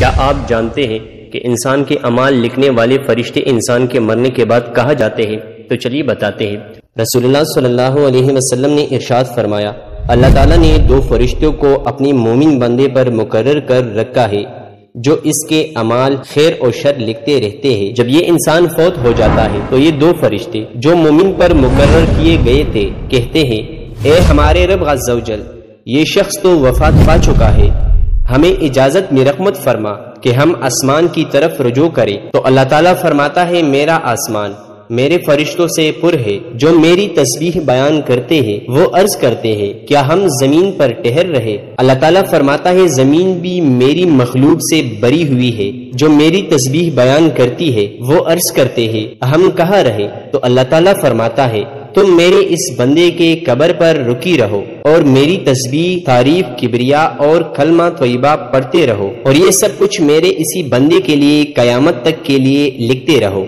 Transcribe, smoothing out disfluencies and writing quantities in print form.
کیا آپ جانتے ہیں کہ انسان کے اعمال لکھنے والے فرشتے انسان کے مرنے کے بعد کہاں جاتے ہیں؟ تو چلیے بتاتے ہیں۔ رسول اللہ صلی اللہ علیہ وسلم نے ارشاد فرمایا، اللہ تعالیٰ نے 2 فرشتوں کو اپنی مومن بندے پر مقرر کر رکھا ہے جو اس کے اعمال خیر و شر لکھتے رہتے ہیں۔ جب یہ انسان فوت ہو جاتا ہے تو یہ 2 فرشتے جو مومن پر مقرر کیے گئے تھے کہتے ہیں، اے ہمارے رب عز و جل، یہ شخص تو وفات پا چکا ہے، ہمیں اجازت میں رحمت فرما کہ ہم آسمان کی طرف رجوع کریں۔ تو اللہ تعالیٰ فرماتا ہے، میرا آسمان میرے فرشتوں سے پر ہے جو میری تسبیح بیان کرتے ہیں۔ وہ عرض کرتے ہیں، کیا ہم زمین پر ٹہر رہے؟ اللہ تعالیٰ فرماتا ہے، زمین بھی میری مخلوق سے بری ہوئی ہے جو میری تسبیح بیان کرتی ہے۔ وہ عرض کرتے ہیں، ہم کہاں رہے؟ تو اللہ تعالیٰ فرماتا ہے، تم میرے اس بندے کے قبر پر رکی رہو اور میری تسبیح، تعریف، کبریا اور کلمہ طیبہ پڑھتے رہو، اور یہ سب کچھ میرے اسی بندے کے لیے قیامت تک کے لیے لکھتے رہو۔